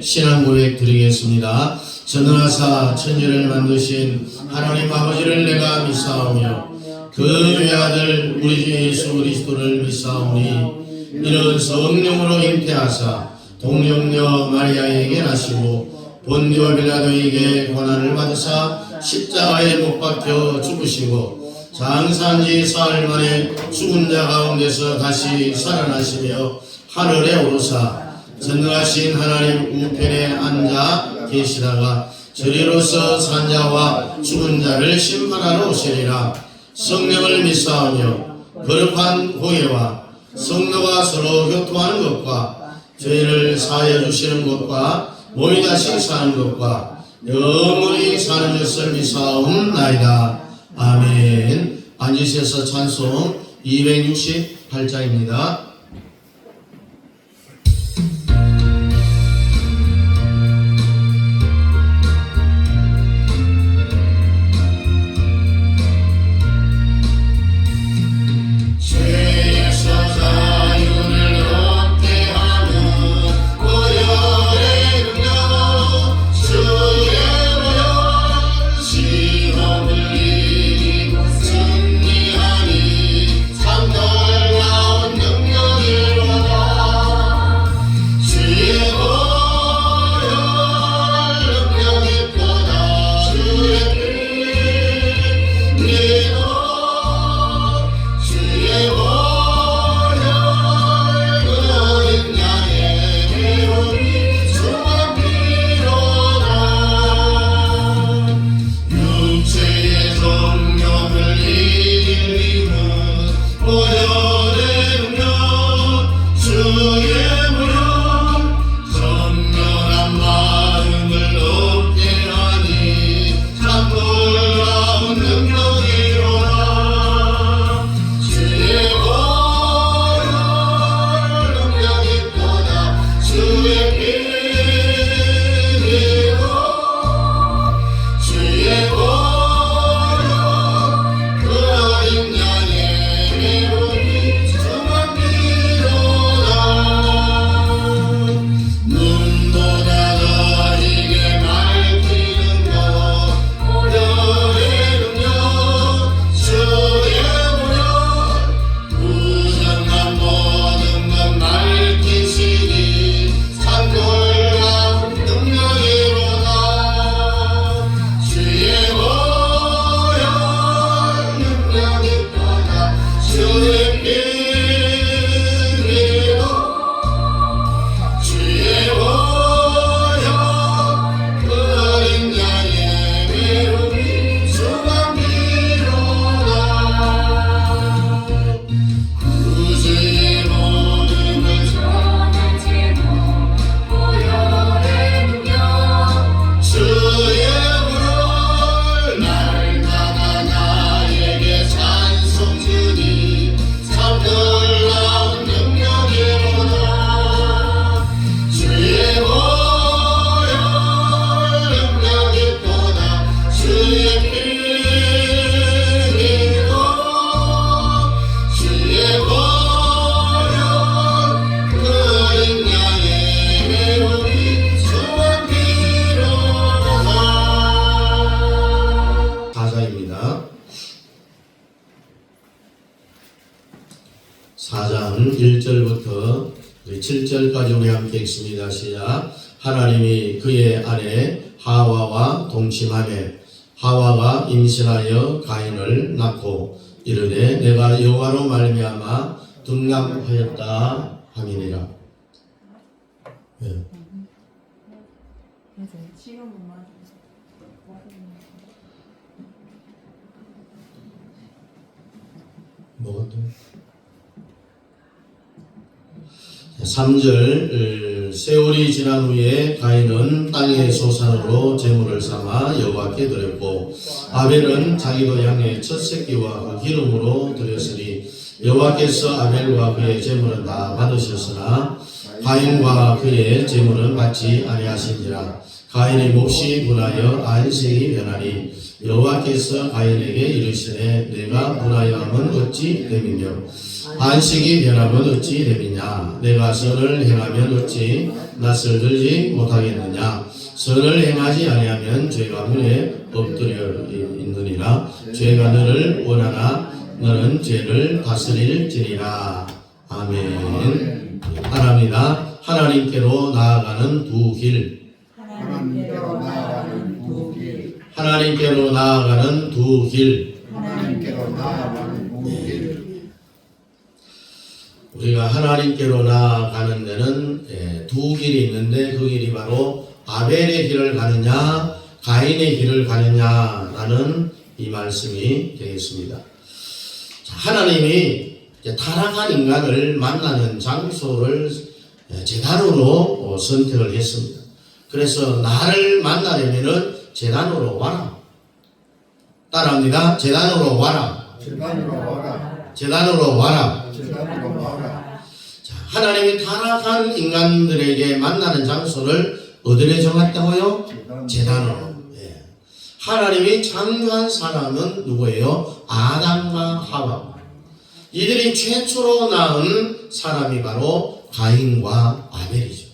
신앙 고백 드리겠습니다. 전능하사 천지를 만드신 하나님 아버지를 내가 믿사오며 그 외아들 우리 주 예수 그리스도를 믿사오니 이는 성령으로 잉태하사 동정녀 마리아에게 나시고 본디오 빌라도에게 고난을 받으사 십자가에 못 박혀 죽으시고 장사한지 사흘 만에 죽은 자 가운데서 다시 살아나시며 하늘에 오르사 전능하신 하나님 우편에 앉아 계시다가 저리로서 산자와 죽은 자를 심판하러 오시리라. 성령을 믿사오며 거룩한 공예와 성도가 서로 교통하는 것과 죄를 사하여 주시는 것과 몸이 다시 사는 것과 영원히 사는 것을 믿사옵나이다. 아멘. 앉으셔서 찬송 268장입니다. 사장 1절부터 7절까지 우리 함께 읽습니다. 시작. 하나님이 그의 아내 하와와 동침하매 하와가 임신하여 가인을 낳고 이르되 내가 여호와로 말미암아 둔감하였다 함이니라. 네. 뭐가 또? 3절 세월이 지난 후에 가인은 땅의 소산으로 제물을 삼아 여호와께 드렸고 아벨은 자기도 양의 첫 새끼와 그 기름으로 드렸으니 여호와께서 아벨과 그의 제물은 다 받으셨으나 가인과 그의 제물은 받지 아니하신지라. 가인의 몫이 분하여 안식이 변하니 여호와께서 가인에게 이르시되 내가 분하여 하면 어찌 됨이며 안식이 변하면 어찌 됨이냐. 내가 선을 행하면 어찌 낯을 들지 못하겠느냐. 선을 행하지 아니하면 죄가 문에 엎드려 있느니라. 죄가 너를 원하나 너는 죄를 다스릴지니라. 아멘. 하나입니다. 하나님께로 나아가는 두 길. 하나님께로 나아가는 두 길. 하나님께로 나아가는 두 길. 하나님께로 나아가는 두 길. 우리가 하나님께로 나아가는 데는 두 길이 있는데 그 길이 바로 아벨의 길을 가느냐 가인의 길을 가느냐라는 이 말씀이 되겠습니다. 자, 하나님이 타락한 인간을 만나는 장소를 제단으로 선택을 했습니다. 그래서 나를 만나려면은 제단으로 와라. 따라합니다. 제단으로 와라. 제단으로 와라. 제단으로 와라. 제단으로 와라. 자, 하나님이 타락한 인간들에게 만나는 장소를 어디에 정했다고요? 제단으로. 예. 하나님이 창조한 사람은 누구예요? 아담과 하와. 이들이 최초로 낳은 사람이 바로 가인과 아벨이죠.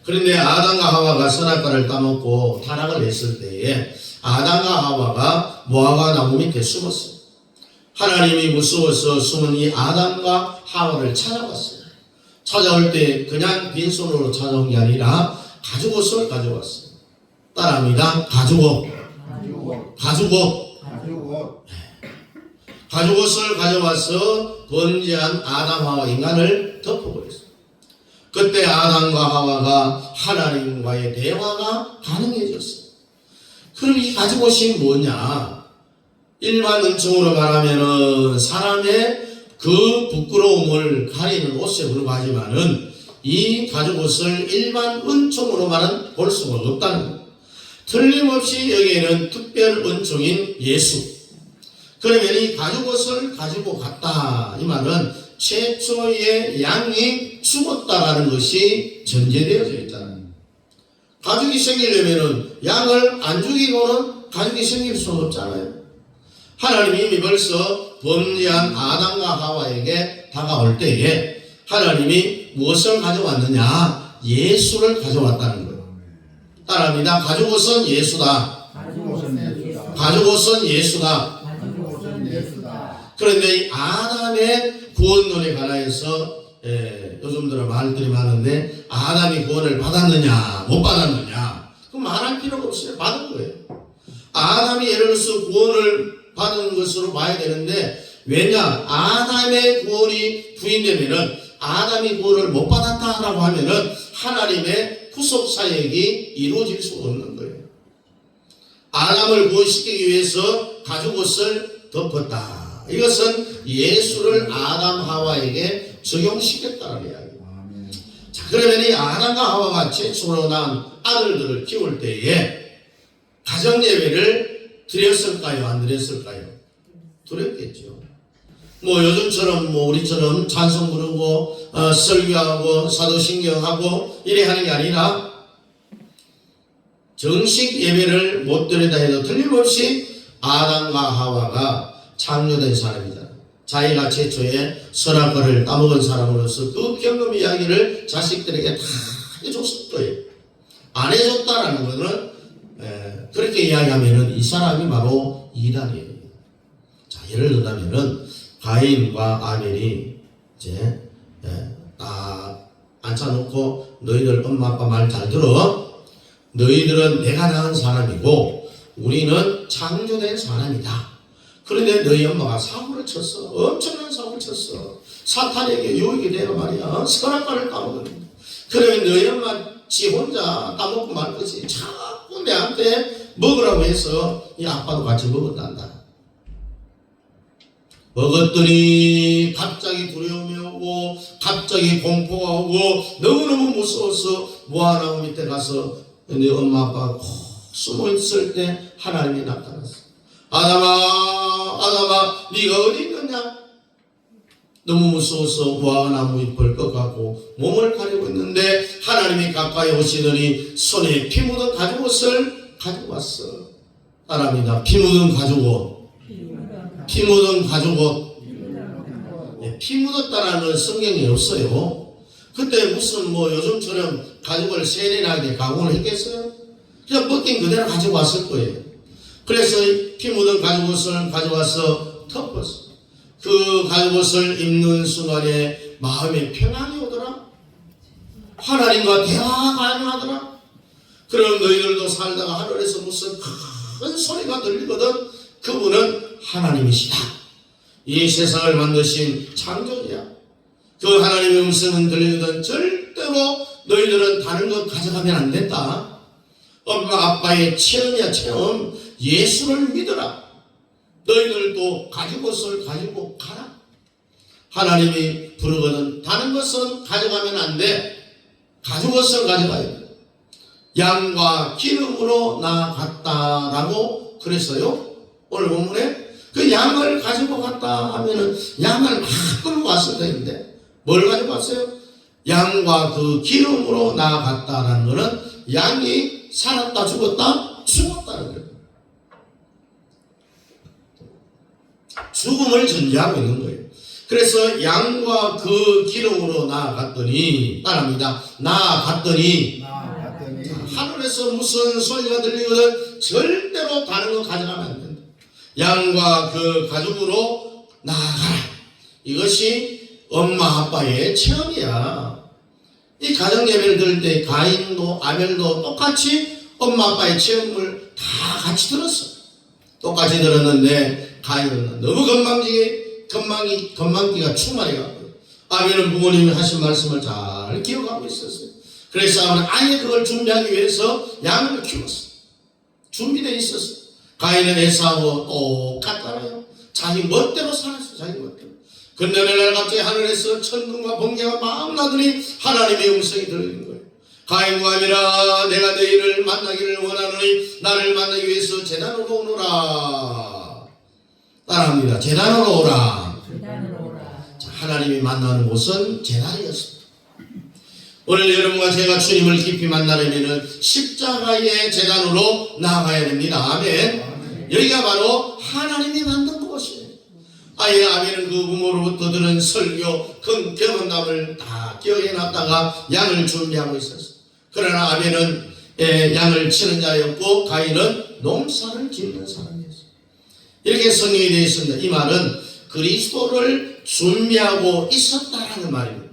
그런데 아담과 하와가 선악과를 따먹고 타락을 했을 때에 아담과 하와가 무화과 나무 밑에 숨었어요. 하나님이 무서워서 숨은 이 아담과 하와를 찾아왔어요. 찾아올 때 그냥 빈손으로 찾아온 게 아니라 가죽옷을 가져왔어요. 따라합니다. 가죽옷. 가죽옷. 가죽옷을 가져와서 번제한 아담과 인간을 덮어버렸어요. 그때 아담과 하와가 하나님과의 대화가 가능해졌어요. 그럼 이 가죽옷이 뭐냐? 일반 은총으로 말하면은 사람의 그 부끄러움을 가리는 옷에 불과하지만은 이 가죽옷을 일반 은총으로 말은 볼 수가 없다는 거예요. 틀림없이 여기에는 특별 은총인 예수. 그러면 이 가죽옷을 가지고 갔다 이 말은 최초의 양이 죽었다라는 것이 전제되어져 있잖아요. 가죽이 생기려면은 양을 안 죽이고는 가죽이 생길 수는 없잖아요. 하나님이 이미 벌써 범죄한 아담과 하와에게 다가올 때에 하나님이 무엇을 가져왔느냐? 예수를 가져왔다는 거예요. 따라합니다. 가죽옷은 예수다. 가죽옷은 예수다. 그런데 이 아담의 구원론에 관하여서 요즘 들어 말들이 많은데 아담이 구원을 받았느냐 못 받았느냐 그럼 말할 필요가 없어요. 받은 거예요. 아담이 예를 들어서 구원을 받은 것으로 봐야 되는데 왜냐 아담의 구원이 부인되면은 아담이 구원을 못 받았다라고 하면은 하나님의 구속 사역이 이루어질 수 없는 거예요. 아담을 구원시키기 위해서 가죽옷을 덮었다. 이것은 예수를 아담 하와에게 적용시켰다는 이야기예요. 자, 그러면 이 아담과 하와가 최초로 낳은 아들들을 키울 때에 가정예배를 드렸을까요? 안 드렸을까요? 드렸겠죠. 뭐 요즘처럼 뭐 우리처럼 찬송 부르고 설교하고 사도신경하고 이래 하는 게 아니라 정식 예배를 못 드리다 해도 틀림없이 아담과 하와가 창조된 사람이잖아요. 자기가 최초에 선악과를 따먹은 사람으로서 그 경험 이야기를 자식들에게 다 해줬을 거예요. 안 해줬다라는 것은 그렇게 이야기하면은 이 사람이 바로 이단이에요. 자, 예를 들자면은 가인과 아벨이 이제 딱 앉혀놓고 너희들 엄마 아빠 말 잘 들어. 너희들은 내가 낳은 사람이고 우리는 창조된 사람이다. 그런데 너희 엄마가 사고를 쳤어. 엄청난 사고를 쳤어. 사탄에게 유혹이 되고 말이야. 선악과를 따먹는. 그러면 너희 엄마 지 혼자 따먹고 말 것이 자꾸 내한테 먹으라고 해서 이 아빠도 같이 먹었단다. 먹었더니 갑자기 두려움이 오고 갑자기 공포가 오고 너무너무 무서워서 무화과나무 밑에 가서 내 엄마 아빠가 콕 숨어있을 때 하나님이 나타났어. 아담아 네가 어디 있느냐? 너무 무서워서 무화과나무 잎을 꺾고 몸을 가리고 있는데 하나님이 가까이 오시더니 손에 피 묻은 가죽옷을 가지고 왔어. 따라합니다. 피 묻은 가죽옷. 피 묻은 가죽옷. 피 묻었다라는 성경이 없어요. 그때 무슨 뭐 요즘처럼 가죽을 세련하게 가공을 했겠어요? 그냥 벗긴 그대로 가지고 왔을 거예요. 그래서 피 묻은 가죽옷을 가져와서 덮었어. 그 가죽옷을 입는 순간에 마음에 평안이 오더라. 하나님과 대화가 가능하더라. 그럼 너희들도 살다가 하늘에서 무슨 큰 소리가 들리거든. 그분은 하나님이시다. 이 세상을 만드신 창조주야. 그 하나님의 음성은 들리거든. 절대로 너희들은 다른 것 가져가면 안 된다. 엄마 아빠의 체험이야 체험. 예수를 믿어라. 너희들도 가죽옷을 가지고 가라. 하나님이 부르거든. 다른 것은 가져가면 안 돼. 가죽옷을 가져가야 돼. 양과 기름으로 나아갔다라고 그랬어요. 오늘 본문에 그 양을 가지고 갔다 하면은 양을 막 끌고 왔을 텐데 뭘 가지고 왔어요? 양과 그 기름으로 나아갔다라는 거는 양이 살았다 죽었다? 죽었다는 거예요. 죽음을 전제하고 있는 거예요. 그래서 양과 그 기름으로 나아갔더니 따라합니다. 나아갔더니 하늘에서 무슨 소리가 들리거든 절대로 다른 거 가져가면 안 된다. 양과 그 가죽으로 나아가라. 이것이 엄마 아빠의 체험이야. 이 가정예배를 들을 때 가인도 아벨도 똑같이 엄마 아빠의 체험을 다 같이 들었어. 똑같이 들었는데 가인은 너무 건망기가 충만해갖고 아벨은 부모님이 하신 말씀을 잘 기억하고 있었어요. 그래서 아예 그걸 준비하기 위해서 양을 키웠어. 준비되어 있었어. 가인은 에사하고 똑같잖아요. 자기 멋대로 살았어. 자기 멋대로. 근데 어느 날 갑자기 하늘에서 천둥과 번개가 막 나더니 하나님의 음성이 들리는 거예요. 가인과 아벨아 내가 너희를 만나기를 원하노니 나를 만나기 위해서 제단으로 오너라. 따라합니다. 제단으로 오라. 자, 하나님이 만나는 곳은 제단이었습니다. 오늘 여러분과 제가 주님을 깊이 만나려면 십자가의 제단으로 나아가야 됩니다. 아멘. 여기가 바로 하나님이 만든 곳이에요. 아예 아벨은 그 부모로부터 들은 설교, 그 경험담을 다 기억해놨다가 양을 준비하고 있었어요. 그러나 아벨은 양을 치는 자였고 가인은 농사를 짓는 사람이었어요. 이렇게 성경이 되어 있습니다. 이 말은 그리스도를 준비하고 있었다라는 말입니다.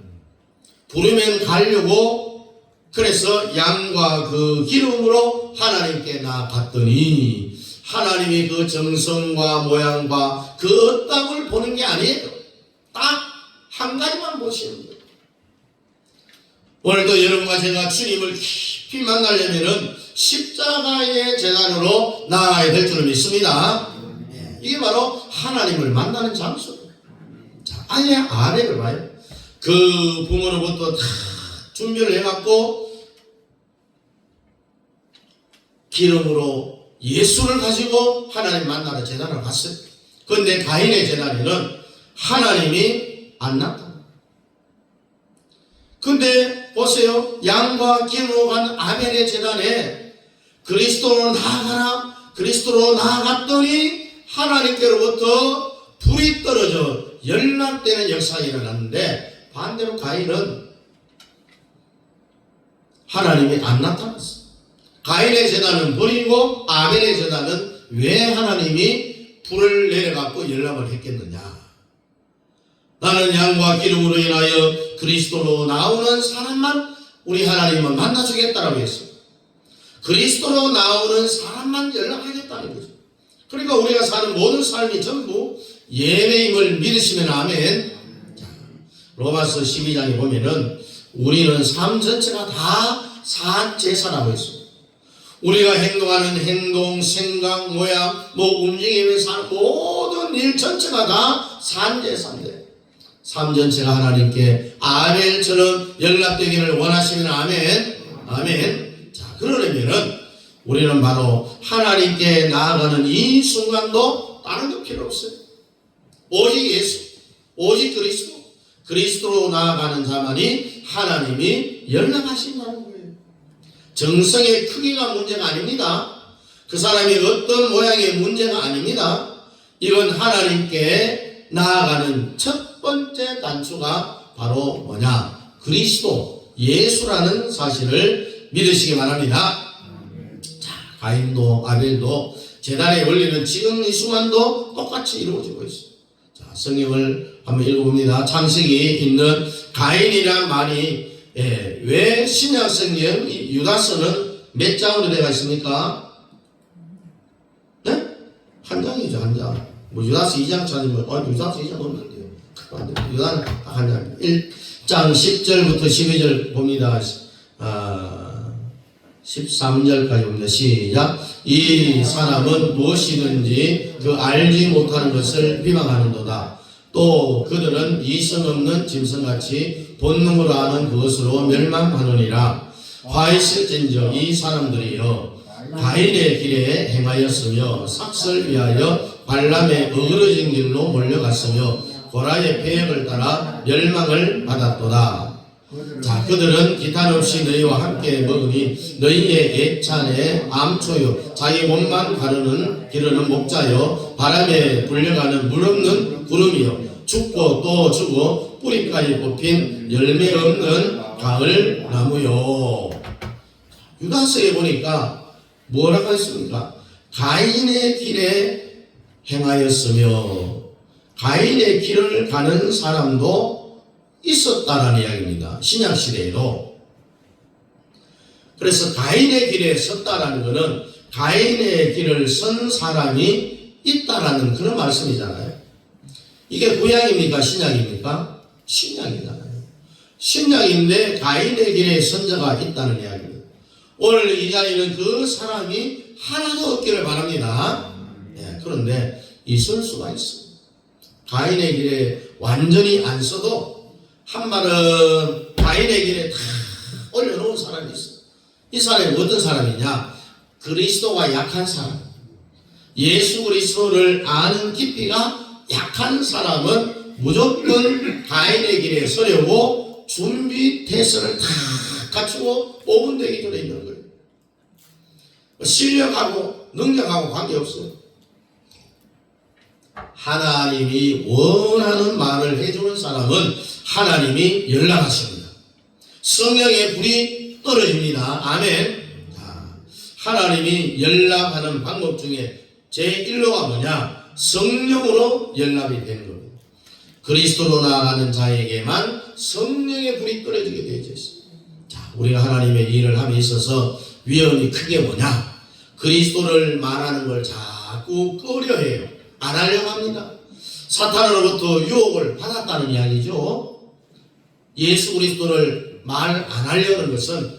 부르면 가려고 그래서 양과 그 기름으로 하나님께 나아갔더니 하나님이 그 정성과 모양과 그 땅을 보는 게 아니에요. 딱 한 가지만 보시는 거예요. 오늘도 여러분과 제가 주님을 깊이 만나려면 십자가의 제단으로 나아가야 될 줄을 믿습니다. 이게 바로 하나님을 만나는 장소예요. 자, 아예 아벨을 봐요. 그 부모로부터 다 준비를 해갖고 기름으로 예수를 가지고 하나님 만나러 제단을 갔어요. 그런데 가인의 제단에는 하나님이 안 나타나요. 근데 보세요. 양과 기름으로 간 아벨의 제단에 그리스도로 나아가라. 그리스도로 나아갔더니 하나님께로부터 불이 떨어져 연락되는 역사가 일어났는데 반대로 가인은 하나님이 안 나타났어. 가인의 제단은 불이고 아벨의 제단은 왜 하나님이 불을 내려갖고 연락을 했겠느냐. 나는 양과 기름으로 인하여 그리스도로 나오는 사람만 우리 하나님은 만나주겠다라고 했어요. 그리스도로 나오는 사람만 연락하겠다는 거죠. 그러니까 우리가 사는 모든 삶이 전부 예배임을 믿으시면 아멘. 로마서 12장에 보면은 우리는 삶 전체가 다 산제사라고 했습니다. 우리가 행동하는 행동, 생각, 모양, 움직이면서 하는 모든 일 전체가 다 산제사인데 삶 전체가 하나님께 아멘처럼 연락되기를 원하시면 아멘. 아멘. 자, 그러려면은 우리는 바로 하나님께 나아가는 이 순간도 다른 거 필요 없어요. 오직 예수, 오직 그리스도, 그리스도로 나아가는 자만이 하나님이 연락하신다는 거예요. 정성의 크기가 문제가 아닙니다. 그 사람이 어떤 모양의 문제가 아닙니다. 이건 하나님께 나아가는 첫 번째 단추가 바로 뭐냐? 그리스도 예수라는 사실을 믿으시기 바랍니다. 자, 가인도 아벨도 제단의 원리는 지금 이 순간도 똑같이 이루어지고 있어요. 자, 성경을 한번 읽어봅니다. 창세기 있는 가인이란 말이 왜 신약 성경 유다서는 몇 장으로 되어 있습니까? 네? 한 장이죠, 한 장. 뭐 유다서 2장 찾으면 유다서 2장 없는데요. 유다는 딱 한 장. 1장 10절부터 12절 봅니다. 13절까지 봅니다. 시작. 이 사람은 무엇이든지 그 알지 못하는 것을 비방하는도다. 또 그들은 이성 없는 짐승같이 본능으로 아는 그것으로 멸망하느니라. 화 있을진저 이 사람들이여 가인의 길에 행하였으며 삭설 위하여 발람의 어그러진 길로 몰려갔으며 고라의 배역을 따라 멸망을 받았도다. 자, 그들은 기탄 없이 너희와 함께 먹으니 너희의 애찬에 암초요 자기 몸만 기르는 목자요 바람에 불려가는 물없는 구름이요 죽고 또 죽어 뿌리까지 뽑힌 열매 없는 가을 나무요. 유다서에 보니까 뭐라고 했습니까? 가인의 길에 행하였으며 가인의 길을 가는 사람도 있었다라는 이야기입니다. 신약시대에도. 그래서 가인의 길에 섰다라는 것은 가인의 길을 선 사람이 있다라는 그런 말씀이잖아요. 이게 구약입니까? 신약입니까? 신약이잖아요. 신약인데 가인의 길에 선자가 있다는 이야기입니다. 오늘 이 자리는 그 사람이 하나도 없기를 바랍니다. 그런데 있을 수가 있어요. 가인의 길에 완전히 안 써도 한 말은 가인의 길에 다 올려놓은 사람이 있어요. 이 사람이 어떤 사람이냐? 그리스도가 약한 사람. 예수 그리스도를 아는 깊이가 약한 사람은 무조건 가인의 길에 서려고 준비 태세를 다 갖추고 5분 되기 전에 있는 거예요. 실력하고 능력하고 관계없어요. 하나님이 원하는 말을 해주는 사람은 하나님이 연락하십니다. 성령의 불이 떨어집니다. 아멘. 하나님이 연락하는 방법 중에 제1로가 뭐냐? 성령으로 연락이 되는 겁니다. 그리스도로 나아가는 자에게만 성령의 불이 떨어지게 되어 있습니다. 자, 우리가 하나님의 일을 함에 있어서 위험이 크게 뭐냐? 그리스도를 말하는 걸 자꾸 꺼려해요. 안 하려고 합니다. 사탄으로부터 유혹을 받았다는 이야기죠. 예수 그리스도를 말 안 하려는 것은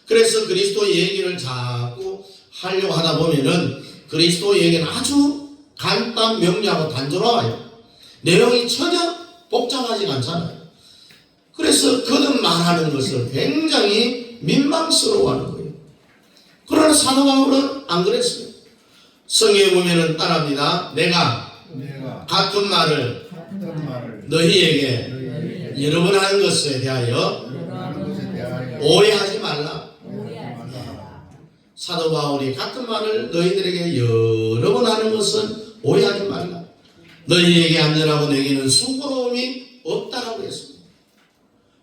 그래서 그리스도 얘기를 자꾸 하려고 하다 보면은 그리스도 얘기는 아주 간단 명료하고 단조로워요. 내용이 전혀 복잡하지 않잖아요. 그래서 그는 말하는 것을 굉장히 민망스러워하는 거예요. 그러나 사도 바울은 안 그랬어요. 성경에 보면은 따라합니다. 내가 같은 말을 너희에게 여러 번 하는 것에 대하여 오해하지 말라. 사도 바울이 같은 말을 너희들에게 여러 번 하는 것은 오해하지 말라. 너희에게 안전하고 내게는 수고로움이 없다라고 했습니다.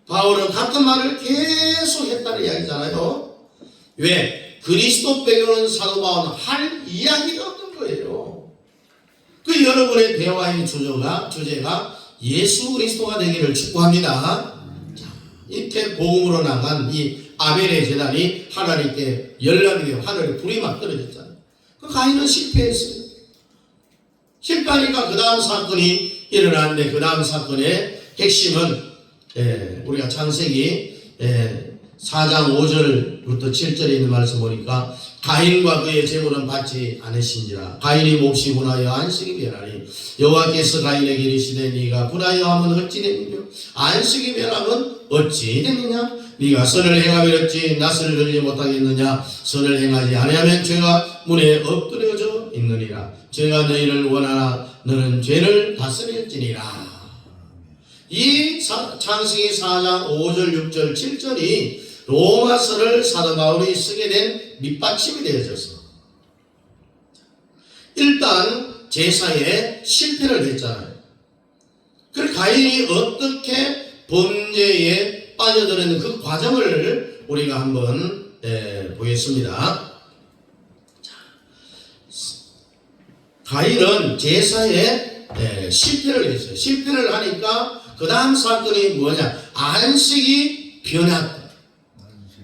바울은 같은 말을 계속 했다는 이야기잖아요. 왜? 그리스도 빼고는 사도 바울은 할 이야기가 없는 거예요. 그 여러분의 대화의 주제가 예수 그리스도가 되기를 축복합니다. 자, 이렇게 복음으로 나간 이 아벨의 제단이 하나님께 연락이 되어 하늘에 불이 막 떨어졌잖아요. 그 가인은 실패했어요. 실패하니까 그 다음 사건이 일어났는데 그 다음 사건의 핵심은 우리가 창세기 4장 5절부터 7절에 있는 말씀 보니까 가인과 그의 재물은 받지 않으신지라. 가인이 몫이 분하여 안식이 멸하니 여호와께서 가인에게 이르시되 네가 분하여 하면 어찌 되느냐? 안식이 멸하면 어찌 되느냐? 네가 선을 행하면 어찌 낯을 들지 못하겠느냐? 선을 행하지 아니하면 죄가 문에 엎드려져 있느니라. 죄가 너희를 원하나 너는 죄를 다스릴지니라. 이 창세기 4장 5절 6절 7절이 로마서를 사도 바울이 쓰게 된 밑받침이 되어졌어. 일단 제사에 실패를 했잖아요. 그래서 가인이 어떻게 범죄에 빠져들었는 그 과정을 우리가 한번 보겠습니다. 가인은 제사에 실패를 했어요. 실패를 하니까 그 다음 사건이 뭐냐? 안식이 변했다.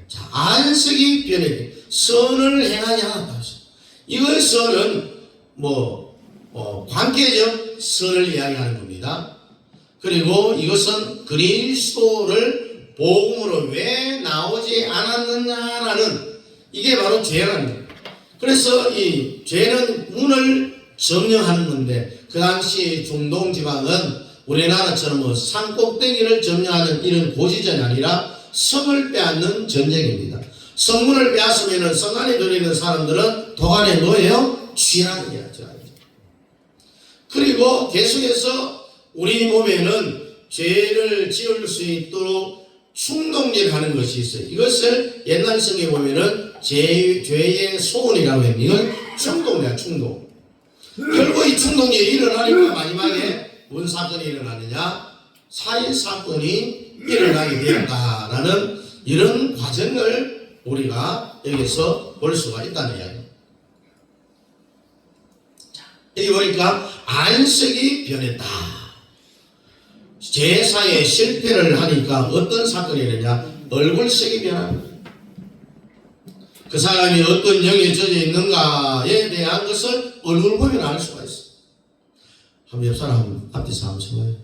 자, 안식이 변했다. 선을 행하지 않았다. 이걸 선은 관계적 선을 이야기하는 겁니다. 그리고 이것은 그리스도를 복음으로 왜 나오지 않았느냐라는 이게 바로 죄라는 거예요. 그래서 이 죄는 문을 점령하는 건데 그 당시 중동 지방은 우리나라처럼 산꼭대기를 점령하는 이런 고지전이 아니라 성을 빼앗는 전쟁입니다. 성문을 빼앗으면 성 안에 들어있는 사람들은 도안에 뭐예요? 취하는 거죠. 그리고 계속해서 우리 몸에는 죄를 지을 수 있도록 충동질 하는 것이 있어요. 이것을 옛날 성에 보면은 죄의 소원이라고 해요. 이건 충동이야, 충동. 결국 이 충동이 일어나니까 마지막에 뭔 사건이 일어나느냐? 살인 사건이 일어나게 되었다라는 이런 과정을 우리가 여기서 볼 수가 있다는 이야기입니다. 여기 보니까 안식이 변했다. 제사에 실패를 하니까 어떤 사건이 일어나냐? 얼굴색이 변합니다. 그 사람이 어떤 영에 젖어 있는가에 대한 것을 얼굴 보면 알 수가 있어. 한번 옆 사람 앞에서 한번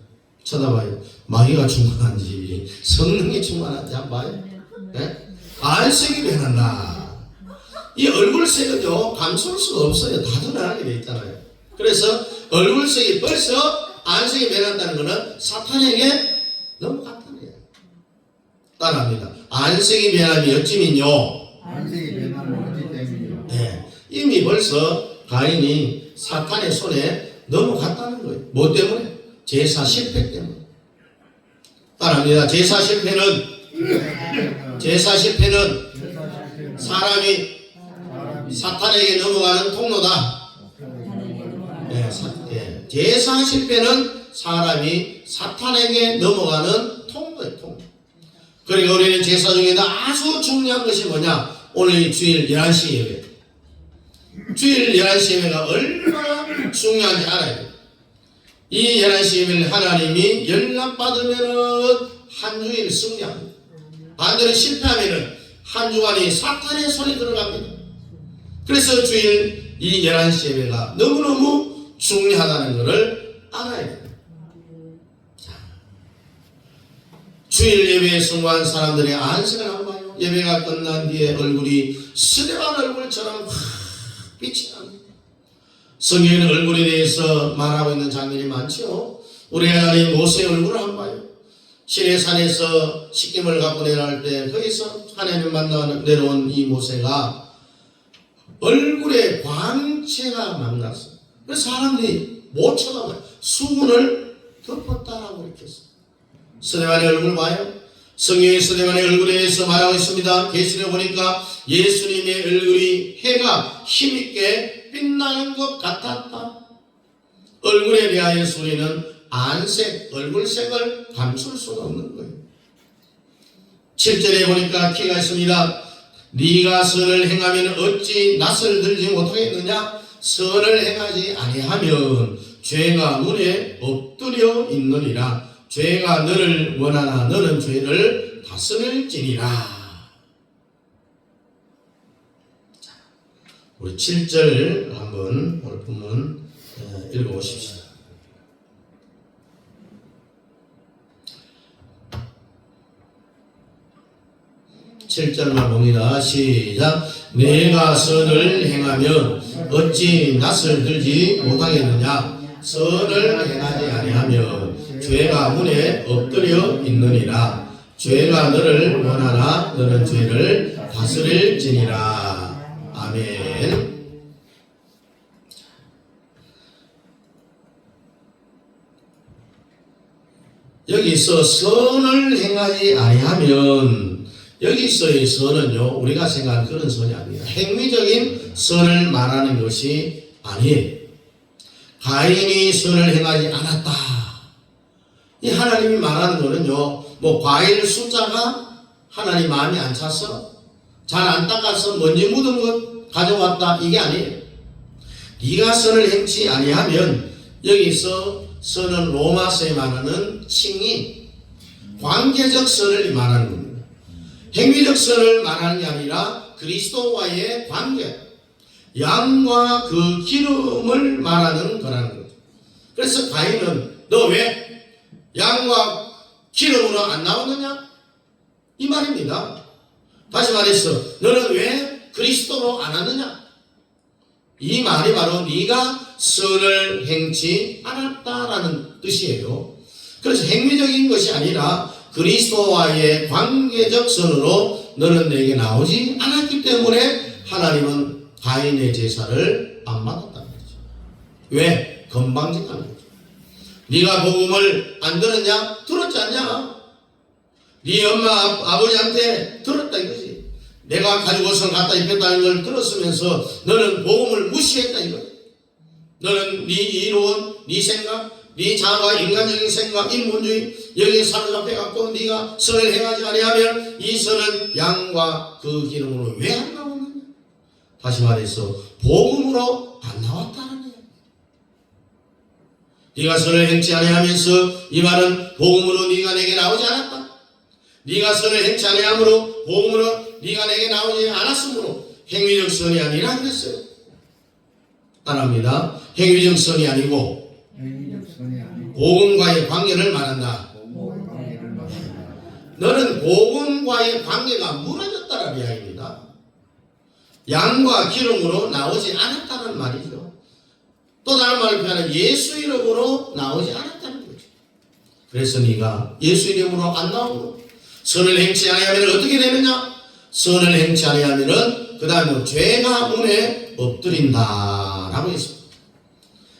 쳐다봐요. 마귀가 충만한지 성령이 충만한지 한번 봐요. 네? 안색이 변한다. 이 얼굴색은요 감출 수가 없어요. 다 드러나게 돼 있잖아요. 그래서 얼굴색이 벌써 안색이 변한다는 것은 사탄에게 넘어갔다는 거예요. 따라합니다. 안색이 변함이 어찌면요. 안식이 변하면 어찌 때문이요? 네, 이미 벌써 가인이 사탄의 손에 넘어갔다는 거예요. 뭐 때문에? 제사 실패 때문에. 따라합니다. 제사 실패는 사람이 사탄에게 넘어가는 통로다. 제사 실패는 사람이 사탄에게 넘어가는 통로예요. 통로. 그러니까 우리는 제사 중에도 아주 중요한 것이 뭐냐? 오늘 주일 11시 예배. 주일 11시 예배가 얼마나 중요한지 알아야 돼요. 이 11시 예배를 하나님이 연락받으면 한 주일 승리합니다. 반대로 실패하면 한 주간이 사탄의 손에 들어갑니다. 그래서 주일 이 11시 예배가 너무너무 중요하다는 것을 알아야 돼요. 주일 예배에 성공한 사람들의 안식을 한번 봐요. 예배가 끝난 뒤에 얼굴이 스데반 얼굴처럼 확 빛이 납니다. 성경에는 얼굴에 대해서 말하고 있는 장면이 많죠. 우리 하나님 모세의 얼굴을 한번 봐요. 시내산에서 십계명을 갖고 내려갈 때 거기서 하나님을 만나 내려온 이 모세가 얼굴에 광채가 막 났어요. 그래서 사람들이 못 쳐다봐요. 수분을 덮었다라고 이렇게 했어요. 스데반의 얼굴 봐요. 성경의 스데반의 얼굴에 대해서 말하고 있습니다. 계시를 보니까 예수님의 얼굴이 해가 힘있게 빛나는 것 같았다. 얼굴에 대하여서 우리는 안색, 얼굴색을 감출 수가 없는 거예요. 7절에 보니까 키가 있습니다. 네가 선을 행하면 어찌 낯을 들지 못하겠느냐? 선을 행하지 아니하면 죄가 문에 엎드려 있느니라. 죄가 너를 원하나 너는 죄를 다스릴지니라. 우리 7절 한번 오늘 본문 읽어보십시오. (7절만) 봅니다. 시작. 내가 선을 행하면 어찌 낯을 들지 못하겠느냐? 선을 행하지 아니하면 죄가 문에 엎드려 있느니라. 죄가 너를 원하나 너는 죄를 다스릴지니라. 아멘. 여기서 선을 행하지 아니하면 여기서의 선은요 우리가 생각하는 그런 선이 아닙니다. 행위적인 선을 말하는 것이 아니에요. 가인이 선을 행하지 않았다. 이 하나님이 말하는 거는요 뭐 과일 숫자가 하나님 마음에 안 차서 잘 안 닦아서 먼지 묻은 것 가져왔다 이게 아니에요. 네가 선을 행치 아니하면 여기서 선은 로마서에 말하는 칭의 관계적 선을 말하는 겁니다. 행위적 선을 말하는 게 아니라 그리스도와의 관계 양과 그 기름을 말하는 거라는 거죠. 그래서 가인은 너 왜 양과 기름으로 안 나오느냐 이 말입니다. 다시 말해서 너는 왜 그리스도로 안 하느냐 이 말이 바로 네가 선을 행치 않았다라는 뜻이에요. 그래서 행위적인 것이 아니라 그리스도와의 관계적 선으로 너는 내게 나오지 않았기 때문에 하나님은 가인의 제사를 안 받았다는 거죠. 왜? 건방지다는 거죠. 네가 복음을 안 들었냐? 들었지 않냐? 네 엄마 아버지한테 들었다 이거지. 내가 가지고서 갖다 입혔다는 걸 들었으면서 너는 복음을 무시했다 이거지. 너는 네 이론, 네 생각, 네 자아와 인간적인 생각, 인본주의 여기에 사로잡혀갖고 네가 선을 행하지 아니하면 이 선은 양과 그 기름으로 왜 안 나오느냐? 다시 말해서 복음으로 안 나왔다는 거예요. 네가 선을 행치 아니하면서 이 말은 복음으로 네가 내게 나오지 않았다. 네가 선을 행치 아니함으로 복음으로 네가 내게 나오지 않았으므로 행위적 선이 아니라 그랬어요. 따라합니다. 행위적 선이 아니고 복음과의 관계를 말한다. 너는 복음과의 관계가 무너졌다는 이야기입니다. 양과 기름으로 나오지 않았다는 말이죠. 또 다른 말을 표현하면 예수 이름으로 나오지 않았다는 거죠. 그래서 네가 예수 이름으로 안 나오고 선을 행치 아니하면 어떻게 되느냐? 선을 행치 아니하면 그 다음에 죄가 문에 엎드린다 라고 했습니다.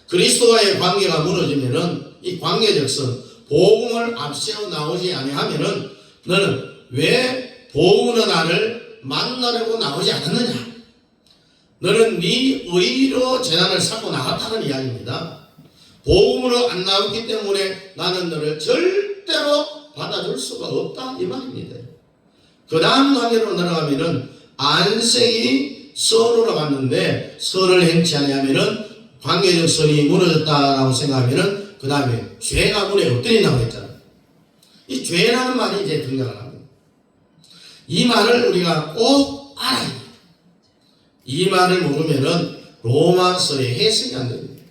그리스도와의 관계가 무너지면 이 관계적 선 복음을 앞세워 나오지 아니하면 너는 왜 복음의 나를 만나려고 나오지 않았느냐? 너는 네 의로 재단을 쌓고 나갔다는 이야기입니다. 복음으로 안 나왔기 때문에 나는 너를 절대로 받아줄 수가 없다 이 말입니다. 그 다음 단계로 내려가면은 안색이 선으로 갔는데 선을 행치 아니하면은 관계적 선이 무너졌다라고 생각하면은 그 다음에 죄가 문에 엎드린다고 했잖아요. 이 죄라는 말이 이제 등장을 합니다. 이 말을 우리가 꼭 알아야 돼요. 이 말을 모르면은 로마서의 해석이 안 됩니다.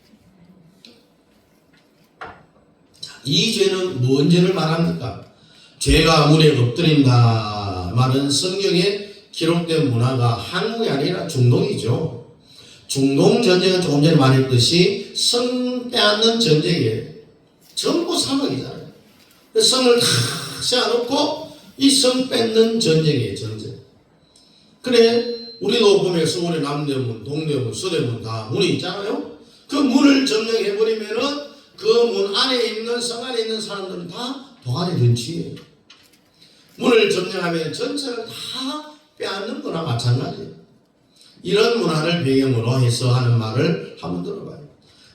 이 죄는 무슨 죄를 말합니까? 죄가 문에 엎드린다 말은 성경에 기록된 문화가 한국이 아니라 중동이죠. 중동 전쟁은 조금 전에 말했듯이 성 빼앗는 전쟁이에요. 전부 사막이잖아요. 성을 다 세워놓고 이 성 뺏는 전쟁이에요. 전쟁. 그래 우리도 보면 서울의 남대문, 동대문, 서대문 다 문이 있잖아요. 그 문을 점령해버리면은 그 문 안에 있는 성 안에 있는 사람들은 다 도가니 든치예요. 문을 점령하면 전체를 다 빼앗는 거나 마찬가지예요. 이런 문화를 배경으로 해서 하는 말을 한번 들어봐요.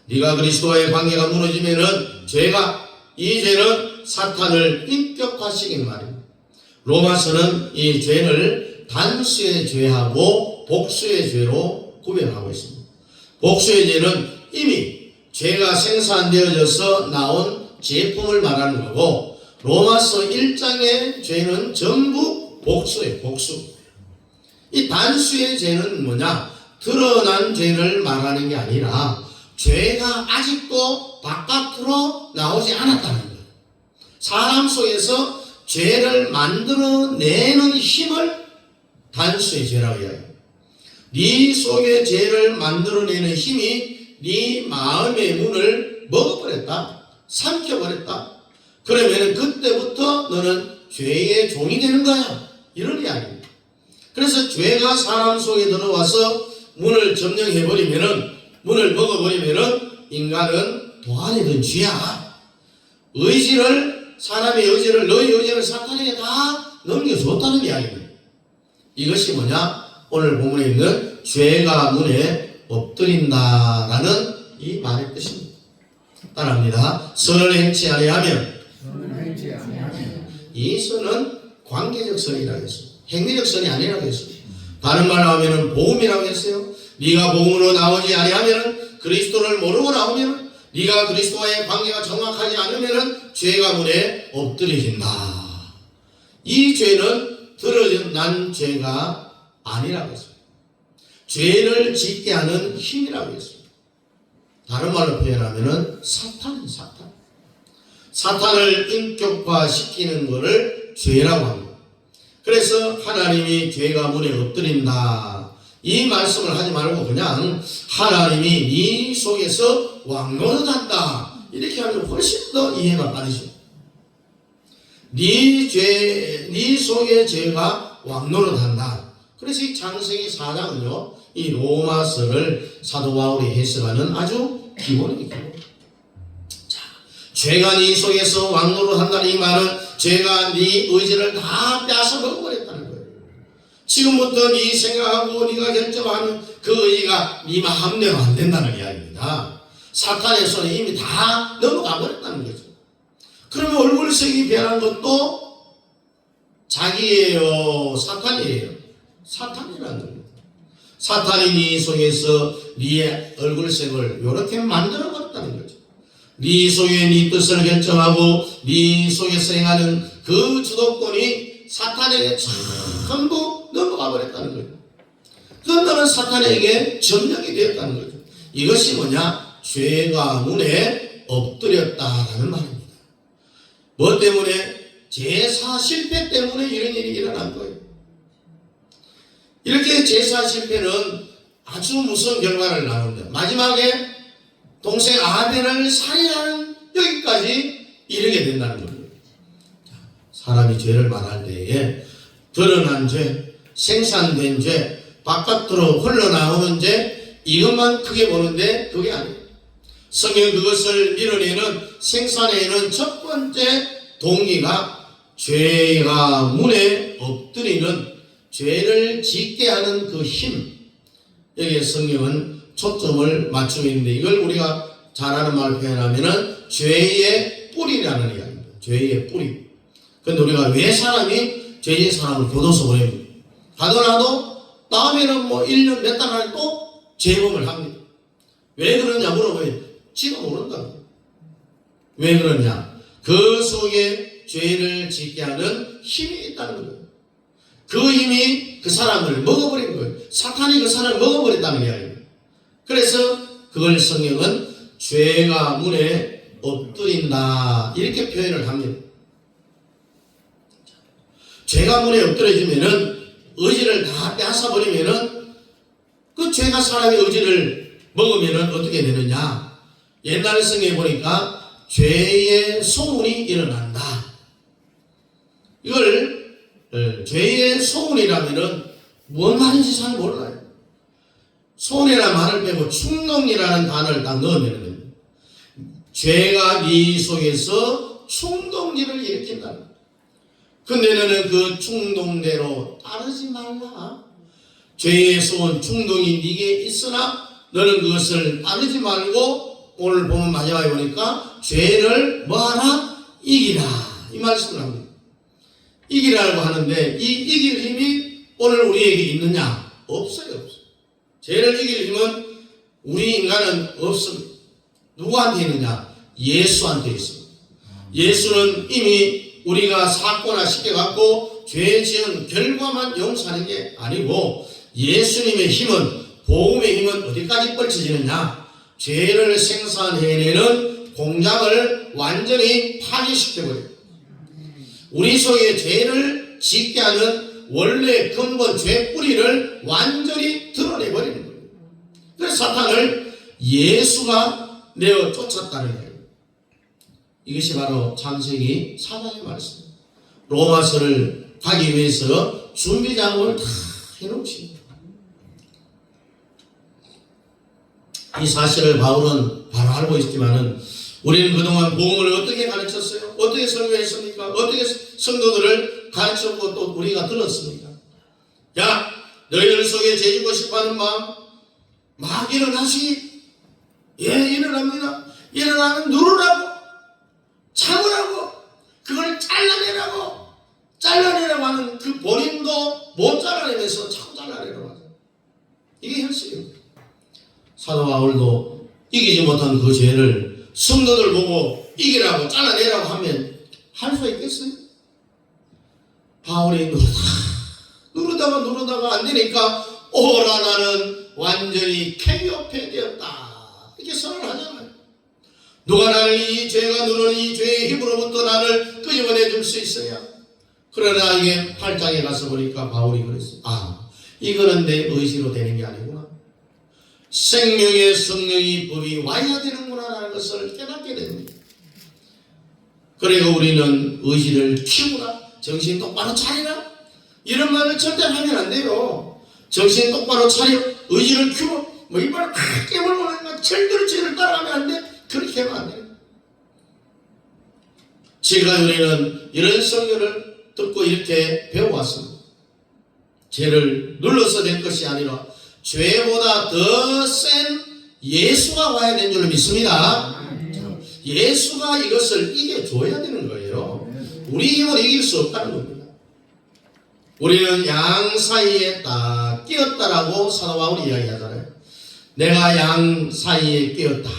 네가 그리스도와의 관계가 무너지면은 이 죄는 사탄을 인격화시킨 말입니다. 로마서는 이 죄를 단수의 죄하고 복수의 죄로 구별하고 있습니다. 복수의 죄는 이미 죄가 생산되어져서 나온 제품을 말하는 거고 로마서 1장의 죄는 전부 복수예요. 복수. 이 단수의 죄는 뭐냐? 드러난 죄를 말하는 게 아니라 죄가 아직도 바깥으로 나오지 않았다는 거예요. 사람 속에서 죄를 만들어내는 힘을 단수의 죄라고 이야기해요. 네 속에 죄를 만들어내는 힘이 네 마음의 문을 먹어버렸다. 삼켜버렸다. 그러면 그때부터 너는 죄의 종이 되는 거야. 이런 이야기입니다. 그래서 죄가 사람 속에 들어와서 문을 점령해버리면은, 문을 먹어버리면은 인간은 도안이든 쥐야. 사람의 의지를, 너의 의지를 사탄에게 다 넘겨줬다는 이야기입니다. 이것이 뭐냐? 오늘 본문에 있는 죄가 문에 엎드린다라는 이 말의 뜻입니다. 따라합니다. 선을 행치 아니하면 이 선은 관계적 선이라고 했어요. 행위적 선이 아니라고 했어요. 다른 말로 하면은 복음이라고 했어요. 네가 복음으로 나오지 아니하면은 그리스도를 모르고 나오면은 네가 그리스도와의 관계가 정확하지 않으면은 죄가 문에 엎드려진다. 이 죄는 드러난 죄가 아니라고 했어요. 죄를 짓게 하는 힘이라고 했어요. 다른 말로 표현하면은 사탄. 사탄을 인격화시키는 것을 죄라고 합니다. 그래서 하나님이 죄가 문에 엎드린다. 이 말씀을 하지 말고 그냥 하나님이 네 속에서 왕노릇한다. 이렇게 하면 훨씬 더 이해가 빠르죠. 네 속에 죄가 왕노릇한다. 그래서 이 창세기 4장은요, 이 로마서를 사도 바울이 해석하는 아주 기본입니다. 자, 죄가 네 속에서 왕노릇한다는 이 말은 죄가 네 의지를 다 빼앗아 먹어버렸다는 거예요. 지금부터 네 생각하고 네가 결정하는 그 의지가 네 마음대로 안 된다는 이야기입니다. 사탄의 손에 이미 다 넘어가 버렸다는 거죠. 그러면 얼굴색이 변한 것도 자기예요, 사탄이에요? 사탄이라는 겁니다. 사탄이 네 속에서 네 얼굴색을 이렇게 만들어 버렸다는 거죠. 네 속에 네 뜻을 결정하고 네 속에서 행하는 그 주도권이 사탄에게 전부 넘어가 버렸다는 거예요. 그럼 너는 사탄에게 점령이 되었다는 거죠. 이것이 뭐냐? 죄가 문에 엎드렸다라는 말입니다. 뭐 때문에? 제사 실패 때문에 이런 일이 일어난 거예요. 이렇게 제사 실패는 아주 무서운 결과를 낳는다. 마지막에 동생 아벨을 살해하는 여기까지 이르게 된다는 겁니다. 사람이 죄를 말할 때에 드러난 죄, 생산된 죄, 바깥으로 흘러나오는 죄, 이것만 크게 보는데 그게 아니에요. 성경 그것을 밀어내는, 생산해내는 첫 번째 동기가 죄가 문에 엎드리는, 죄를 짓게 하는 그 힘. 여기에 성경은 초점을 맞추고 있는데, 이걸 우리가 잘 아는 말로 표현하면은 죄의 뿌리라는 이야기입니다. 죄의 뿌리. 근데 우리가 왜 사람이 죄진 사람을 교도소 보냅니까? 가더라도 다음에는 뭐 1년 몇 달 안에 또 재범을 합니다. 왜 그러냐 물어보면 지가 모른다고. 왜 그러냐? 그 속에 죄를 짓게 하는 힘이 있다는 거예요. 그 힘이 그 사람을 먹어버린 거예요. 사탄이 그 사람을 먹어버렸다는 이야기예요. 그래서 그걸 성경은 죄가 문에 엎드린다 이렇게 표현을 합니다. 죄가 문에 엎드려지면은 의지를 다 빼앗아버리면은 그 죄가 사람의 의지를 먹으면은 어떻게 되느냐? 옛날 성경에 보니까 죄의 소문이 일어난다. 이걸 죄의 소문이라면은 뭔 말인지 잘 몰라요. 소문이라는 말을 빼고 충동이라는 단어를 딱 넣으면 죄가 네 속에서 충동질을 일으킨다는 거예요. 근데 너는 그 충동대로 따르지 말라. 죄의 소원 충동이 네게 있으나 너는 그것을 따르지 말고 오늘 보면 마지막에 보니까 죄를 뭐하라? 이기라. 이 말씀을 합니다. 이기라고 하는데 이 이길 힘이 오늘 우리에게 있느냐? 없어요. 죄를 이길 힘은 우리 인간은 없습니다. 누구한테 있느냐? 예수한테 있습니다. 예수는 이미 우리가 사고나 시켜갖고 죄 지은 결과만 용서하는 게 아니고 예수님의 힘은, 복음의 힘은 어디까지 펼쳐지느냐? 죄를 생산해내는 공장을 완전히 파괴시켜버려요. 우리 속에 죄를 짓게 하는 원래 근본 죄 뿌리를 완전히 드러내버리는 거예요. 그래서 사탄을 예수가 내어 쫓았다는 거예요. 이것이 바로 창세기 4장의 말씀. 로마서를 가기 위해서 준비 작업을 다 해놓으십니다. 이 사실을 바울은 바로 알고 있지만은 우리는 그동안 복음을 어떻게 가르쳤어요? 어떻게 설교했습니까? 어떻게 성도들을 가르쳤고 또 우리가 들었습니까? 야, 너희들 속에 죄짓고 싶어하는 마음 막 일어나시. 예, 일어납니다. 일어나면 누르라고, 참으라고, 그걸 잘라내라고. 잘라내려고 하는 그 본인도 못 잘라내면서 자꾸 잘라내려고 하죠. 이게 현실입니다. 사도 바울도 이기지 못한 그 죄를 성도들 보고 이기라고 잘라내라고 하면 할 수 있겠어요? 바울이 누르다가 안 되니까 오라 나는 완전히 폐교폐 되었다 이렇게 선언을 하잖아요. 누가 나를 이 죄가 누르는 이 죄의 힘으로부터 나를 끄집어내 줄 수 있어야. 그러나 이게 8장에 가서 보니까 바울이 그랬어요. 이거는 내 의지로 되는 게 아니구나. 생명의 성령이 법이 와야 되는구나 라는 것을 깨닫게 됩니다. 그리고 우리는 의지를 키우라, 정신 똑바로 차리라 이런 말을 절대 하면 안 돼요. 정신 똑바로 차려, 의지를 키워, 이빨을 팍 깨물고 나니까 절대로 죄를 따라가면 안 돼. 그렇게 하면 안 돼요. 지금까지 우리는 이런 성경을 듣고 이렇게 배워왔습니다. 죄를 눌러서 된 것이 아니라 죄보다 더 센 예수가 와야 되는 줄 믿습니다. 예수가 이것을 이겨줘야 되는 거예요. 우리 힘을 이길 수 없다는 겁니다. 우리는 양 사이에 딱 끼었다라고 사도 바울이 이야기하잖아요. 내가 양 사이에 끼었다.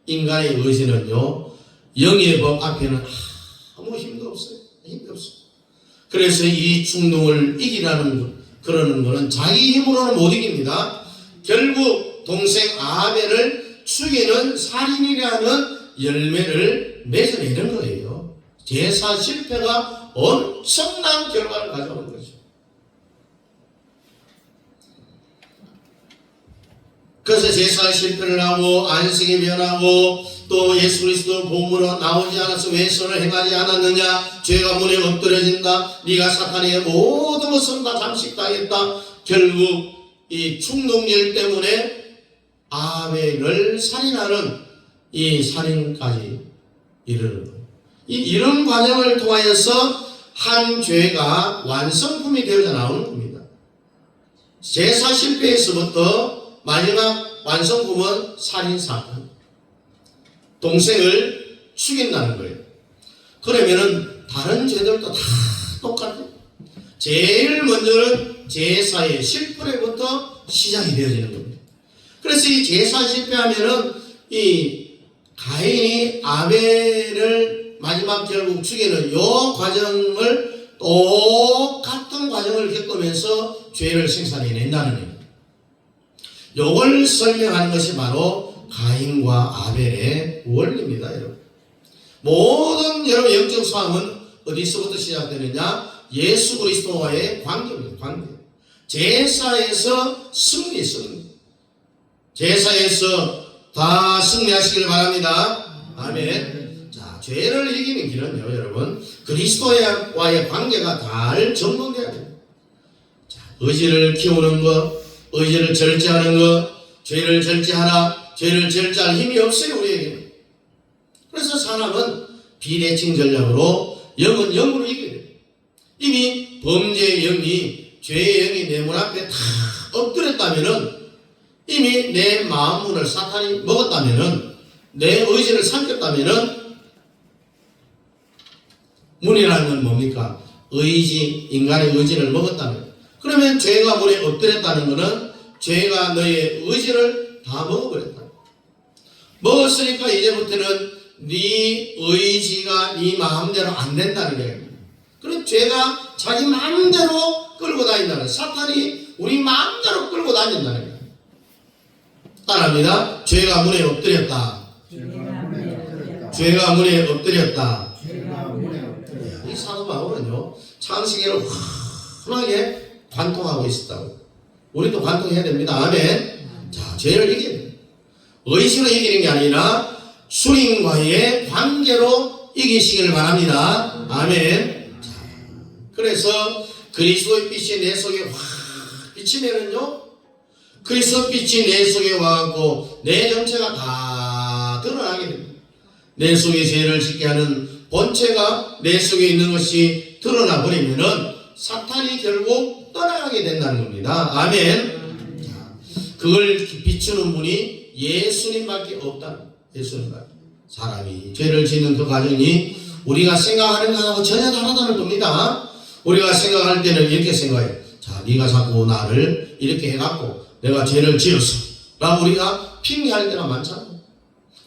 인간의 의지는요, 영의 법 앞에는 아무 힘도 없어요. 힘도 없어요. 그래서 이 충동을 이기라는 그러는 것은 자기 힘으로는 못 이깁니다. 결국 동생 아벨을 죽이는 살인이라는 열매를 맺어내는 거예요. 제사 실패가 엄청난 결과를 가져오는 거죠. 그래서 제사 실패를 하고 안식이 변하고 또 예수 그리스도 복음으로 나오지 않아서 왜 선을 행하지 않았느냐, 죄가 문에 엎드려진다, 네가 사탄의 모든 것은 다 잠식당했다. 결국 이 충동질 때문에 아벨을 살인하는 이 살인까지 이르는 거예요. 이런 과정을 통하여서 한 죄가 완성품이 되어져 나오는 겁니다. 제사 실패에서부터 마지막 완성품은 살인사건, 동생을 죽인다는 거예요. 그러면은 다른 죄들도 다 똑같아요. 제일 먼저는 제사의 실패부터 시작이 되어지는 겁니다. 그래서 이 제사 실패하면은 이 가인이 아벨을 마지막 결국 죽이는 요 과정을 똑같은 과정을 겪으면서 죄를 생산해낸다는 거예요. 요걸 설명하는 것이 바로 가인과 아벨의 원리입니다, 여러분. 모든 여러분 영적 싸움은 어디서부터 시작되느냐? 예수 그리스도와의 관계입니다. 관계. 제사에서 승리. 제사에서 다 승리하시길 바랍니다. 아멘. 자, 죄를 이기는 길은요, 여러분, 그리스도와의 관계가 잘 정돈돼야 됩니다. 자, 의지를 키우는 것, 의지를 절제하는 것, 죄를 절제하라. 죄를 절제할 힘이 없어요, 우리에게는. 그래서 사람은 비대칭 전략으로 영은 영으로 이겨야 돼요. 이미 범죄의 영이, 죄의 영이 내 문 앞에 다 엎드렸다면은, 이미 내 마음 문을 사탄이 먹었다면은, 내 의지를 삼켰다면은, 문이라는 건 뭡니까? 의지, 인간의 의지를 먹었다면. 그러면 죄가 문에 엎드렸다는 것은 죄가 너의 의지를 다 먹어버렸다. 먹었으니까 이제부터는 네 의지가 네 마음대로 안 된다는 거예요. 그럼 죄가 자기 마음대로 끌고 다닌다는, 사탄이 우리 마음대로 끌고 다닌다는 거예요. 따라합니다. 죄가 문에 엎드렸다. 죄가 문에 엎드렸다. 이 사도 바울은요, 창세기를 환하게 관통하고 있었다고. 우리도 관통해야 됩니다. 아멘. 자, 죄를 이기는, 의식으로 이기는 게 아니라 주님과의 관계로 이기시기를 바랍니다. 아멘. 자, 그래서 그리스도의 빛이 내 속에 확 비치면은요, 그리스도 빛이 내 속에 와갖고 내 전체가 다 드러나게 됩니다. 내 속에 죄를 짓게 하는 본체가 내 속에 있는 것이 드러나 버리면은 사탄이 결국 떠나가게 된다는 겁니다. 아멘. 자, 그걸 비추는 분이 예수님밖에 없다. 예수님밖에. 사람이 죄를 짓는 그 과정이 우리가 생각하는 것하고 전혀 다르다는 겁니다. 우리가 생각할 때는 이렇게 생각해요. 자, 네가 자꾸 나를 이렇게 해갖고 내가 죄를 지었어 라고 우리가 핑계할 때가 많잖아.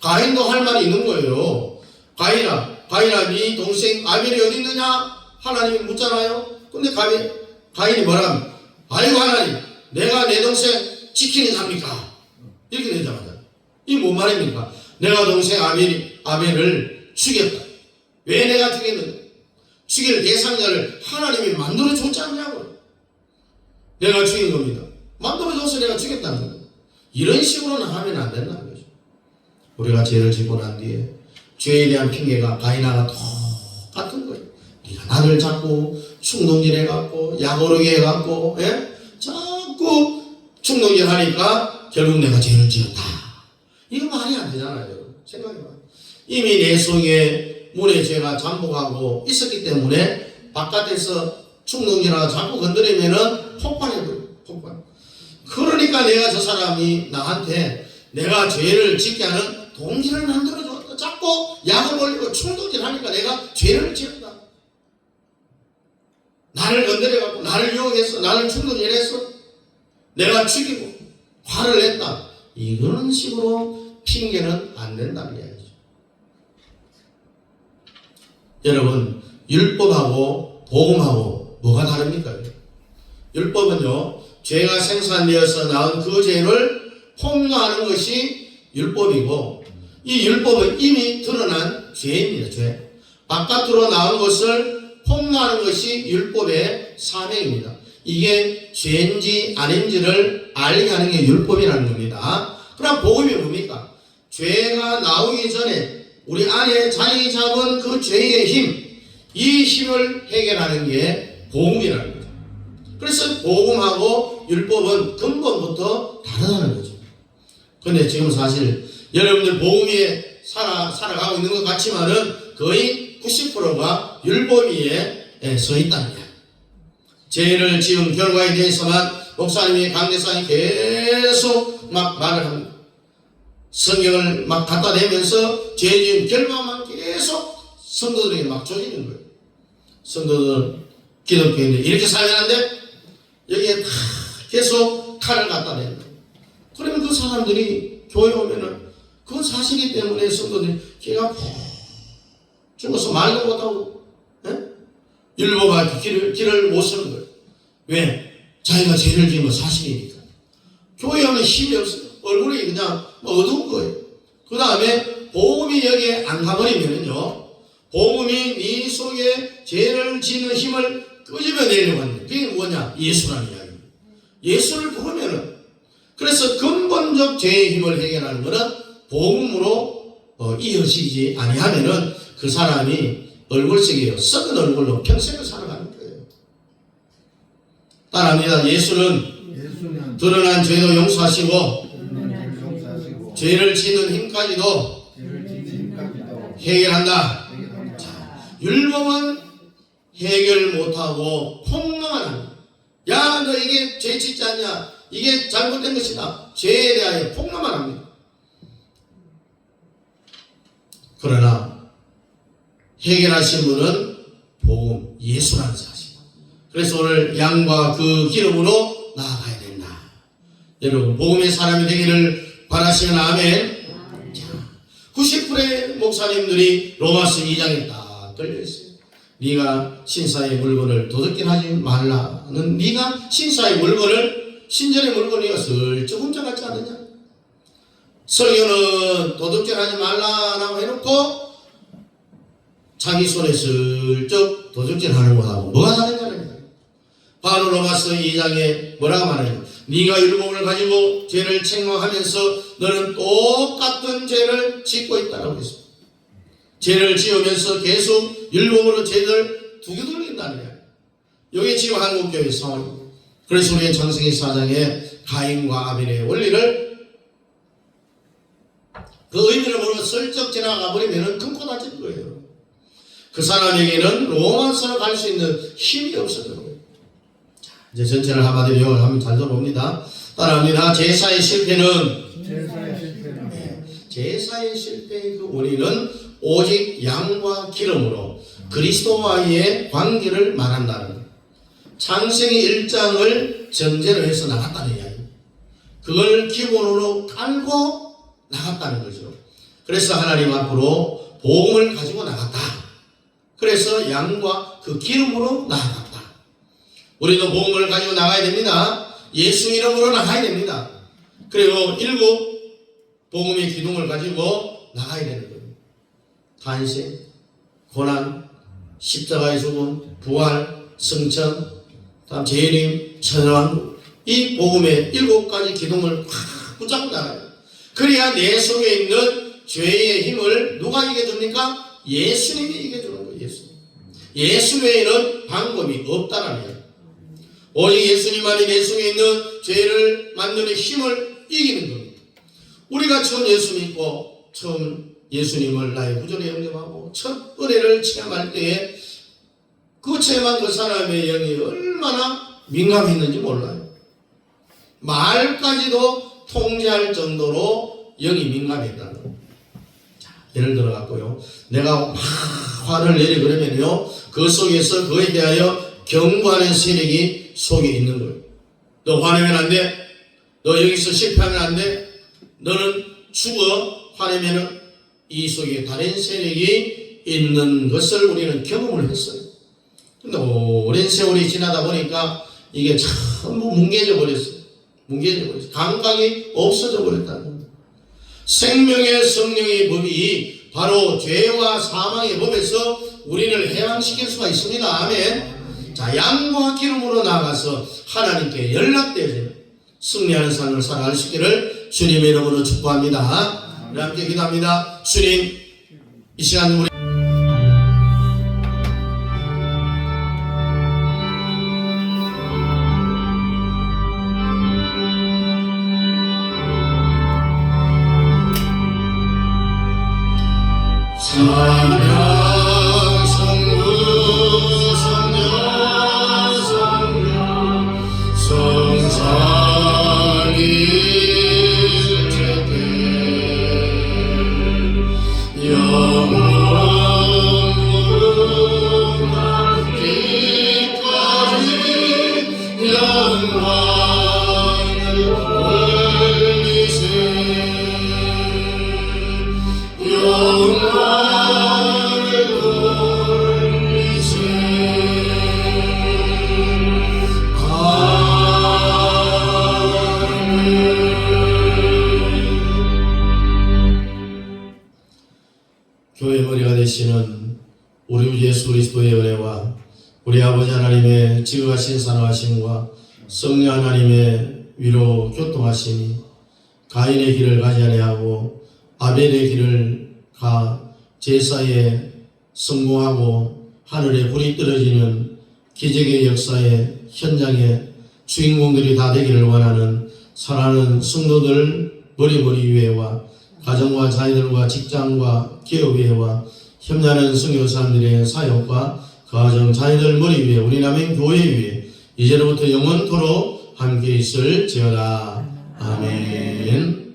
가인도 할 말이 있는 거예요. 가인아 네 동생 아벨이 어디 있느냐 하나님이 묻잖아요. 근데 가인이 뭐라면 아이고 하나님 내가 내 동생 지키는 자입니까? 이렇게 되자마자 이게 뭔 말입니까? 내가 동생 아벨을 죽였다. 왜 내가 죽였느냐? 죽일 대상자를 하나님이 만들어 줬지 않냐고. 내가 죽인 겁니다. 만들어줘서 내가 죽였다는 거예요. 이런 식으로는 하면 안 된다는 거죠. 우리가 죄를 짓고 난 뒤에 죄에 대한 핑계가 가인하고 똑같은 거예요. 네가 나를 자꾸 충동질해갖고 약오르게 해갖고 자꾸 충동질하니까 결국 내가 죄를 지었다. 이거 말이 안 되잖아요. 생각해봐요. 이미 내 속에 문에 죄가 잠복하고 있었기 때문에 바깥에서 충동질하고 자꾸 건드리면은 폭발해버려요. 폭발. 그러니까 내가 저 사람이 나한테 내가 죄를 짓게 하는 동기를 만들어줬다. 자꾸 약을 올리고 충동질하니까 내가 죄를 지었다. 나를 건드려갖고 나를 유혹해서 나를 충동질해서 내가 죽이고 화를 냈다. 이런 식으로 핑계는 안 된다는 이야기죠. 여러분 율법하고 복음하고 뭐가 다릅니까? 율법은요 죄가 생산되어서 나온 그 죄를 폭로하는 것이 율법이고 이 율법은 이미 드러난 죄입니다. 죄. 바깥으로 나온 것을 폭로하는 것이 율법의 사명입니다. 이게 죄인지 아닌지를 알게 하는 게 율법이라는 겁니다. 그럼 복음이 뭡니까? 죄가 나오기 전에 우리 안에 자리 잡은 그 죄의 힘, 이 힘을 해결하는 게 복음이라는 거죠. 그래서 복음하고 율법은 근본부터 다르다는 거죠. 근데 지금 사실 여러분들 복음 위에 살아가고 있는 것 같지만은 거의 90%가 율법 위에 서 있다는 거예요. 죄를 지은 결과에 대해서만 목사님이 강대상이 계속 막 말을 합니다. 성경을 막 갖다 대면서 죄 지은 결과만 계속 성도들에게 막 조지는 거예요. 성도들 기독교인들 이렇게 살면 안 돼? 여기에 다 계속 칼을 갖다 댄다. 그러면 그 사람들이 교회 오면은 그건 사실이기 때문에 성도들이 걔가 푹 죽어서 말도 못하고 율법과 길을 못 쓰는 거예요. 왜? 자기가 죄를 지은 건 사실이니까. 교회 오면 힘이 없어요. 얼굴이 그냥 어두운 거예요. 그 다음에 복음이 여기에 안 가버리면요 복음이 네 속에 죄를 지는 힘을 끄집어내려고 하는 거예요. 그게 뭐냐? 예수라는 이야기입니다. 예수를 부르면은 그래서 근본적 죄의 힘을 해결하는 것은 복음으로 이어지지 아니하면은 그 사람이 얼굴색이에요. 썩은 얼굴로 평생을 살아가는 거예요. 따라합니다. 예수는 드러난 죄도 용서하시고 죄를 짓는 힘까지도 해결한다. 자, 율법은 해결 못하고 폭로만 합니다. 야, 너 이게 죄 짓지 않냐? 이게 잘못된 것이다. 죄에 대하여 폭로만 합니다. 그러나 해결하신 분은 복음, 예수라는 사실. 그래서 오늘 양과 그 기름으로 나아가야 된다. 여러분 복음의 사람이 되기를 바라시는 아멘. 90%의 목사님들이 로마서 2장에 딱 걸려있어요. 네가 신사의 물건을 도둑질하지 말라는, 네가 신사의 물건을, 신전의 물건을 슬쩍 훔쳐갔지 않느냐? 설교는 도둑질하지 말라라고 해놓고 자기 손에 슬쩍 도둑질하는 것하고 뭐가 다르냐는 거예요. 바로 로마서 2장에 뭐라고 말해요? 네가 율법을 가지고 죄를 책망하면서 너는 똑같은 죄를 짓고 있다고 했습니다. 죄를 지으면서 계속 율법으로 죄를 두고돌린다는 거예요. 이게 지금 한국교회 상황입니다. 그래서 우리는 창세기 4장에 가인과 아벨의 원리를 그 의미를 모르고 슬쩍 지나가 버리면 큰 코 다치는 거예요. 그 사람에게는 로마서로 갈 수 있는 힘이 없어요. 자, 이제 전체를 한마디로 요약을 하면 잘 들어봅니다. 따라합니다. 제사의 실패는 제사의 실패의 그 원인은 오직 양과 기름으로 그리스도와의 관계를 말한다는 거예요. 창세기 1장을 전제로 해서 나갔다는 이야기. 그걸 기본으로 깔고 나갔다는 거죠. 그래서 하나님 앞으로 복음을 가지고 나갔다. 그래서 양과 그 기름으로 나아갔다. 우리도 복음을 가지고 나가야 됩니다. 예수 이름으로 나가야 됩니다. 그리고 7 복음의 기둥을 가지고 나가야 되는 거예요. 탄생, 고난, 십자가의 죽음, 부활, 승천, 다음 재림, 천왕국, 이 복음의 7가지 기둥을 확 붙잡고 나가요. 그래야 내 속에 있는 죄의 힘을 누가 이겨줍니까? 예수님이 이겨주는 거예요. 예수 외에는 방법이 없다라는 거예요. 오직 예수님만이 내 속에 있는 죄를 만드는 힘을 이기는 겁니다. 우리가 처음 예수 믿고 처음 예수님을 나의 구주로 영접하고 첫 은혜를 체험할 때에 그 체험한 그 사람의 영이 얼마나 민감했는지 몰라요. 말까지도 통제할 정도로 영이 민감했다는 거예요. 자, 예를 들어 갖고요, 내가 막 화를 내려 그러면요, 그 속에서 그에 대하여 경고하는 세력이 속에 있는 거예요. 너 화내면 안 돼. 너 여기서 실패하면 안 돼. 너는 죽어. 화내면은 이 속에 다른 세력이 있는 것을 우리는 경험을 했어요. 근데 오랜 세월이 지나다 보니까 이게 전부 뭉개져 버렸어요. 감각이 없어져 버렸다는 겁니다. 생명의 성령의 법이 바로 죄와 사망의 법에서 우리를 해방시킬 수가 있습니다. 아멘. 자, 양과 기름으로 나가서 하나님께 연락되어서 승리하는 삶을 살아갈 수 있기를 주님의 이름으로 축복합니다. 우리 함께 기도합니다. 주님, 이 시간 우리 찬양 성부 성령 성삼위 일체되 영원하기까지 영광을 올리세. 교회 머리가 되시는 우리 주 예수 그리스도의 은혜와 우리 아버지 하나님의 지극하신 사랑하심과 성령 하나님의 위로 교통하심이 가인의 길을 가지 아니하고 아벨의 길을 가 제사에 성공하고 하늘에 불이 떨어지는 기적의 역사의 현장에 주인공들이 다 되기를 원하는 사랑하는 성도들 머리 위에와 가정과 자녀들과 직장과 기업 위에와 협력하는 선교사님들의 사역과 가정 자녀들 머리 위에 우리 남행 교회 위에 이제로부터 영원토록 함께 있을지어다. 아멘.